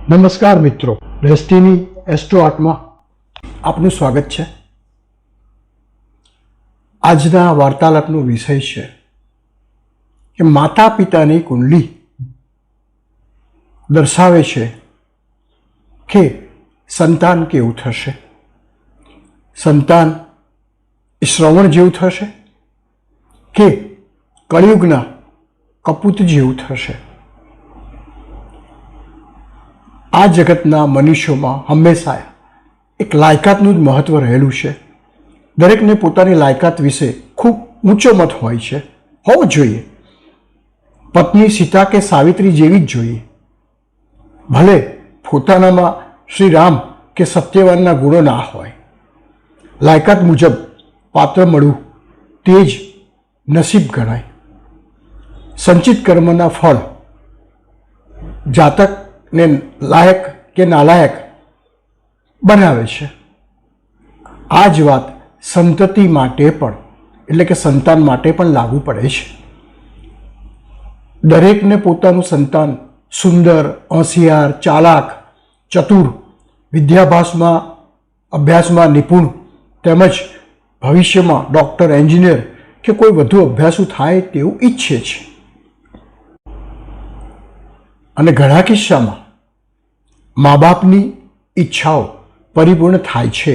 નમસ્કાર મિત્રો, destiny astro આર્ટમાં આપનું સ્વાગત છે। આજના વાર્તાલાપનો વિષય છે કે માતા પિતાની કુંડલી દર્શાવે છે કે સંતાન કેવું થશે। સંતાન શ્રવણ જેવું થશે કે કળિયુગના કપૂત જેવું થશે। આ જગતના મનુષ્યોમાં હંમેશા એક લાયકાતનું જ મહત્ત્વ રહેલું છે। દરેકને પોતાની લાયકાત વિશે ખૂબ ઊંચો મત હોય છે, હોવો જોઈએ। પત્ની સીતા કે સાવિત્રી જેવી જ જોઈએ, ભલે પોતાનામાં શ્રી રામ કે સત્યવાનના ગુણો ના હોય। લાયકાત મુજબ પાત્ર મળવું તે જ નસીબ ગણાય। સંચિત કર્મના ફળ જાતકને લાયક કે નાલાયક બનાવે છે। આ જ વાત સંતતિ માટે પણ એટલે કે સંતાન માટે પણ લાગુ પડે છે। દરેકને પોતાનું સંતાન સુંદર, હોશિયાર, ચાલાક, ચતુર, વિદ્યાભ્યાસમાં અભ્યાસમાં નિપુણ તેમજ ભવિષ્યમાં ડૉક્ટર, એન્જિનિયર કે કોઈ વધુ અભ્યાસુ થાય તેવું ઈચ્છે છે। અને ઘણા કિસ્સામાં મા બાપની ઈચ્છાઓ પરિપૂર્ણ થાય છે,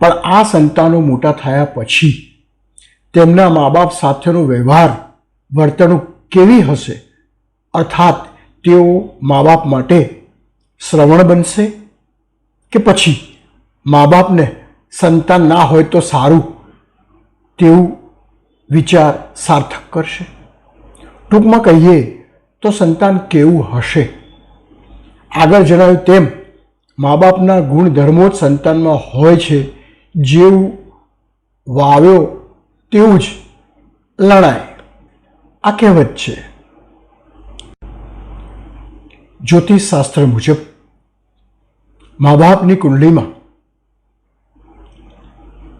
પણ આ સંતાનો મોટા થયા પછી તેમના મા બાપ સાથેનો વ્યવહાર, વર્તણૂક કેવી હશે? અર્થાત તેઓ મા બાપ માટે શ્રવણ બનશે કે પછી મા બાપને સંતાન ના હોય તો સારું તેવું વિચાર સાર્થક કરશે? ટૂંકમાં કહીએ તો સંતાન કેવું હશે? આગળ જણાવ્યું તેમ મા બાપના ગુણધર્મો જ સંતાનમાં હોય છે। જેવું વાવ્યો તેવું જ લણાય, આ કહેવત છે। જ્યોતિષશાસ્ત્ર મુજબ મા બાપની કુંડલીમાં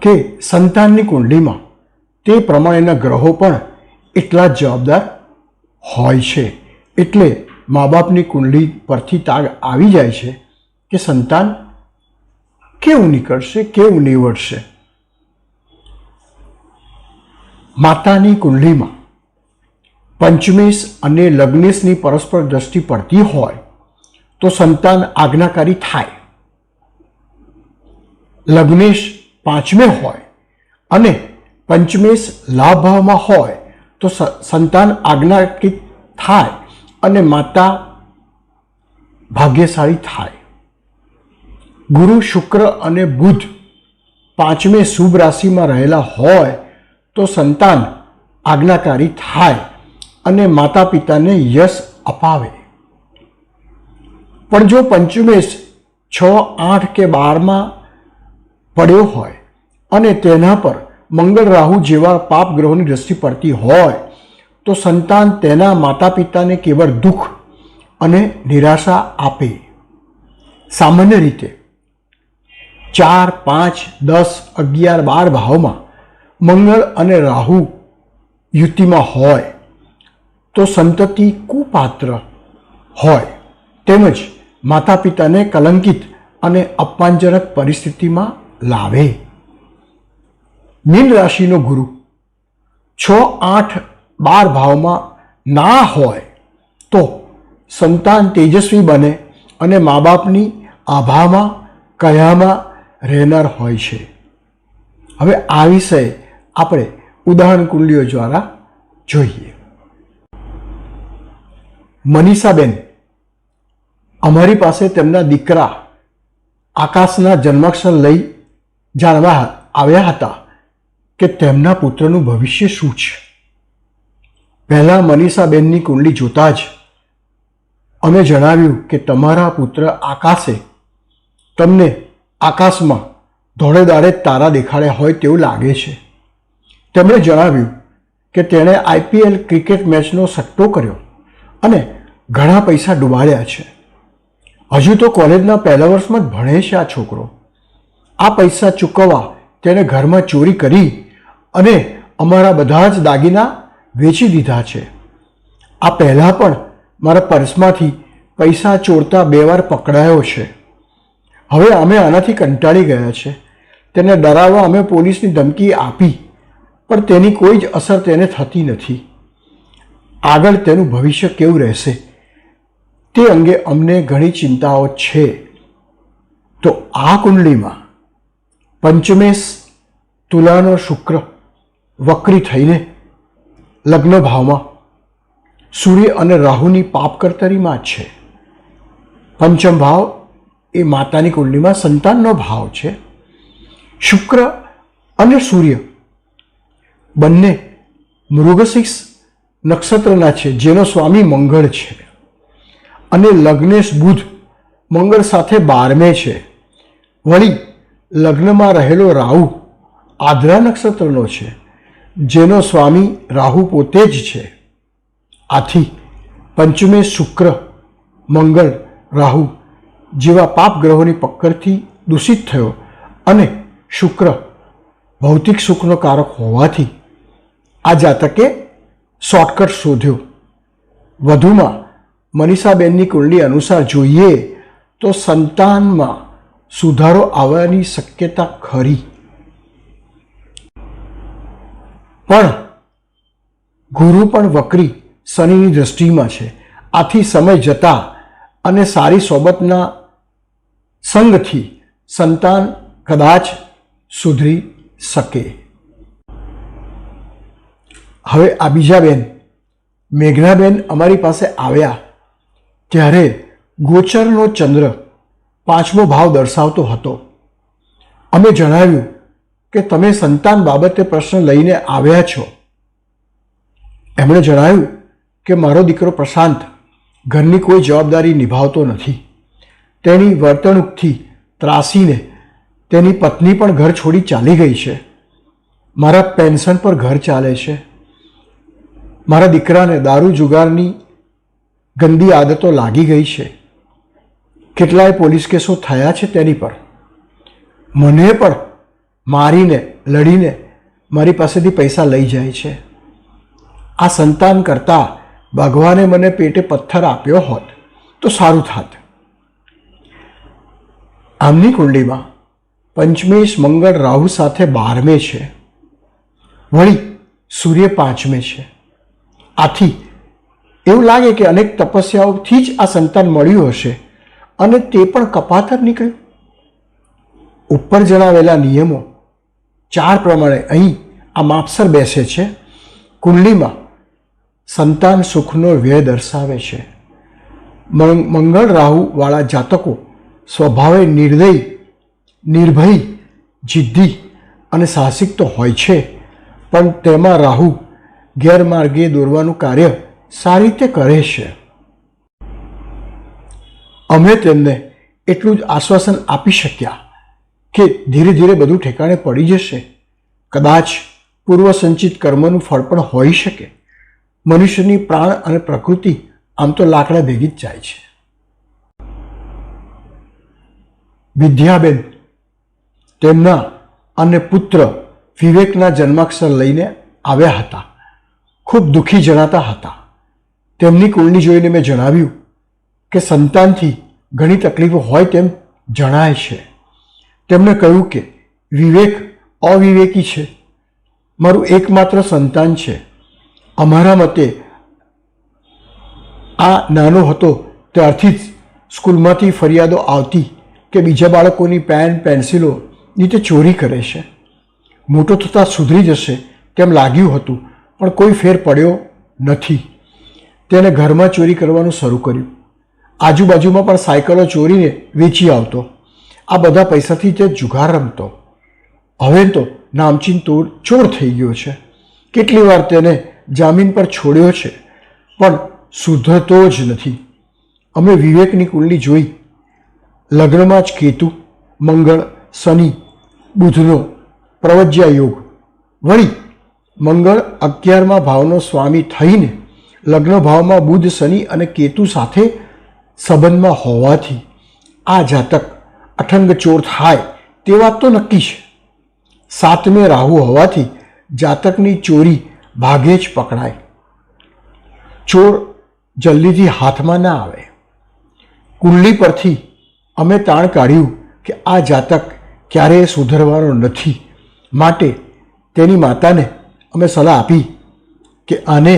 કે સંતાનની કુંડલીમાં તે પ્રમાણેના ગ્રહો પણ એટલા જ જવાબદાર હોય છે। એટલે મા બાપની કુંડલી પરથી તાગ આવી જાય છે કે સંતાન કેવું નીકળશે, કેવું નીવડશે। માતાની કુંડલીમાં પંચમેશ અને લગ્નેશની પરસ્પર દ્રષ્ટિ પડતી હોય તો સંતાન આજ્ઞાકારી થાય। લગ્નેશ પાંચમે હોય અને પંચમેશ લાભ ભાવમાં હોય તો સંતાન આજ્ઞાકારી થાય અને માતા ભાગ્યશાળી થાય। ગુરુ, શુક્ર અને બુધ પાંચમે શુભ રાશિમાં રહેલા હોય તો સંતાન આજ્ઞાકારી થાય અને માતા પિતાને યશ અપાવે। પણ જો પંચમેશ 6, 8 કે 12માં પડ્યો હોય અને તેના પર મંગળ, રાહુ જેવા પાપ ગ્રહોની દ્રષ્ટિ પડતી હોય તો સંતાન તેના માતા પિતાને કેવળ દુઃખ અને નિરાશા આપે। સામાન્ય રીતે 4, 5, 10, 11, 12 ભાવમાં મંગળ અને રાહુ યુતિમાં હોય તો સંતતિ કુપાત્ર હોય તેમજ માતા પિતાને કલંકિત અને અપમાનજનક પરિસ્થિતિમાં લાવે। મીન રાશિનો ગુરુ 6, 8, 12 ભાવમાં ના હોય તો સંતાન તેજસ્વી બને અને મા બાપની આભામાં, કયામાં રહેનાર હોય છે। હવે આ વિષય આપણે ઉદાહરણ કુંડલીઓ દ્વારા જોઈએ। મનીષાબેન અમારી પાસે તેમના દીકરા આકાશના જન્માક્ષર લઈ જાણવા આવ્યા હતા કે તેમના પુત્રનું ભવિષ્ય શું છે। પહેલાં મનીષાબેનની કુંડલી જોતા જ અમે જણાવ્યું કે તમારા પુત્ર આકાશે તમને આકાશમાં ધોળે દાડે તારા દેખાડ્યા હોય તેવું લાગે છે। તેમણે જણાવ્યું કે તેણે IPL ક્રિકેટ મેચનો સટ્ટો કર્યો અને ઘણા પૈસા ડૂબાડ્યા છે। હજુ તો કોલેજના પહેલા વર્ષમાં જ ભણે છે આ છોકરો। આ પૈસા ચૂકવવા તેણે ઘરમાં ચોરી કરી અને અમારા બધા જ દાગીના વેચી દીધા છે। આ પહેલાં પણ મારા પર્સમાંથી પૈસા ચોરતા 2 વાર પકડાયો છે. હવે અમે આનાથી કંટાળી ગયા છે. તેને ડરાવવા અમે પોલીસની ધમકી આપી, પણ તેની કોઈ જ અસર તેને થતી નથી. આગળ તેનું ભવિષ્ય કેવું રહેશે તે અંગે અમને ઘણી ચિંતાઓ છે. તો આ કુંડલીમાં પંચમેશ તુલાનો શુક્ર વક્રી થઈને લગ્ન ભાવમાં સૂર્ય અને રાહુની પાપ કર્તરીમાં છે. પંચમ ભાવ એ માતાની કુંડલીમાં સંતાનનો ભાવ છે. શુક્ર અને સૂર્ય બંને મૃગશીર્ષ નક્ષત્રના છે, જેનો સ્વામી મંગળ છે. અને લગ્નેશ બુધ મંગળ સાથે 12મે છે. વળી લગ્નમાં રહેલો રાહુ આદ્રા નક્ષત્રનો છે, જેનો સ્વામી રાહુ પોતે જ છે. આથી પંચમે શુક્ર, મંગળ, રાહુ જેવા પાપ ગ્રહોની પકડથી દૂષિત થયો અને શુક્ર ભૌતિક સુખનો કારક હોવાથી આ જાતકે શોર્ટકટ શોધ્યો. વધુમાં મનીષાબેનની કુંડલી અનુસાર જોઈએ તો સંતાનમાં સુધારો આવવાની શક્યતા ખરી, પણ ગુરુ પણ વક્રી શનિની દૃષ્ટિમાં છે. આથી સમય જતા અને સારી સોબતના સંગથી સંતાન કદાચ સુધરી શકે. હવે આ બીજા બેન મેઘનાબેન અમારી પાસે આવ્યા ત્યારે ગોચરનો ચંદ્ર 5મો ભાવ દર્શાવતો હતો. અમે જણાવ્યું કે તમે સંતાન બાબતે પ્રશ્ન લઈને આવ્યા છો. એમણે જણાવ્યું કે મારો દીકરો પ્રશાંત ઘરની કોઈ જવાબદારી નિભાવતો નથી. તેની વર્તણૂકથી ત્રાસીને તેની પત્ની પણ ઘર છોડી ચાલી ગઈ છે. મારા પેન્શન પર ઘર ચાલે છે. મારા દીકરાને દારૂ જુગારની ગંદી આદતો લાગી ગઈ છે. કેટલાય પોલીસ કેસો થયા છે તેની પર. મને પણ મારીને લડીને મારી પાસેથી પૈસા લઈ જાય છે. આ સંતાન કરતાં ભગવાને મને પેટે પથ્થર આપ્યો હોત તો સારું થાત. આમની કુંડલીમાં પંચમેશ મંગળ રાહુ સાથે 12મે છે. વળી સૂર્ય 5મે છે. આથી એવું લાગે કે અનેક તપસ્યાઓથી જ આ સંતાન મળ્યું હશે અને તે પણ કપાતર નીકળ્યું. ઉપર જણાવેલા નિયમો 4 પ્રમાણે અહીં આ માપસર બેસે છે. કુંડલીમાં સંતાન સુખનો વ્યય દર્શાવે છે. મંગળ રાહુ વાળા જાતકો સ્વભાવે નિર્દય, નિર્ભય, જિદ્દી અને સાહસિક તો હોય છે, પણ તેમાં રાહુ ગેરમાર્ગે દોરવાનું કાર્ય સારી રીતે કરે છે. અમે તેમને એટલું જ આશ્વાસન આપી શક્યા કે ધીરે ધીરે બધું ઠેકાણે પડી જશે. કદાચ પૂર્વ સંચિત કર્મનું ફળ પણ હોઈ શકે. મનુષ્યની પ્રાણ અને પ્રકૃતિ આમ તો લાકડા ભેગી જ જાય છે. વિદ્યાબેન તેમના અને પુત્ર વિવેકના જન્માક્ષર લઈને આવ્યા હતા. ખૂબ દુઃખી જણાતા હતા. તેમની કુંડલી જોઈને મેં જણાવ્યું કે સંતાનથી ઘણી તકલીફો હોય તેમ જણાય છે. તેમણે કહ્યું કે વિવેક અવિવેકી છે. મારું એકમાત્ર સંતાન છે. અમારા મતે આ નાનો હતો ત્યારથી જ સ્કૂલમાંથી ફરિયાદો આવતી કે બીજા બાળકોની પેન પેન્સિલોની તે ચોરી કરે છે. મોટો થતાં સુધરી જશે તેમ લાગ્યું હતું, પણ કોઈ ફેર પડ્યો નથી. તેને ઘરમાં ચોરી કરવાનું શરૂ કર્યું. આજુબાજુમાં પણ સાયકલો ચોરીને વેચી આવતો. આ બધા પૈસાથી તે જુગાર રમતો. હવે તો નામચીન ચોર થઈ ગયો છે. કેટલી વાર તેને જામીન પર છોડ્યો છે, પણ સુધરતો જ નથી. અમે વિવેકની કુંડલી જોઈ. લગ્નમાં જ કેતુ, મંગળ, શનિ, બુધનો પ્રવજ્યા યોગ. વળી મંગળ 11મા ભાવનો સ્વામી થઈને લગ્ન ભાવમાં બુધ, શનિ અને કેતુ સાથે સંબંધમાં હોવાથી આ જાતક અઠંગ ચોર થાય તે વાત તો નક્કી છે. 7મે રાહુ હોવાથી જાતકની ચોરી ભાગે જ પકડાય. ચોર જલ્દીથી હાથમાં ના આવે. કુંડલી પરથી અમે તાણ કાઢ્યું કે આ જાતક ક્યારેય સુધરવાનો નથી. માટે તેની માતાને અમે સલાહ આપી કે આને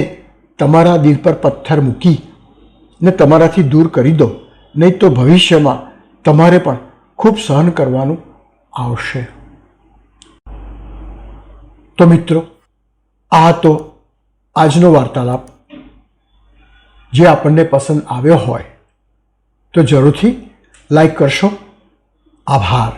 તમારા દિલ પર પથ્થર મૂકી ને તમારાથી દૂર કરી દો, નહીં તો ભવિષ્યમાં તમારે પણ ખૂબ સહન કરવાનું આવશે. તો મિત્રો, આ તો આજનો વાર્તાલાપ. જે આપણને પસંદ આવ્યો હોય તો જરૂરથી લાઈક કરશો. આભાર.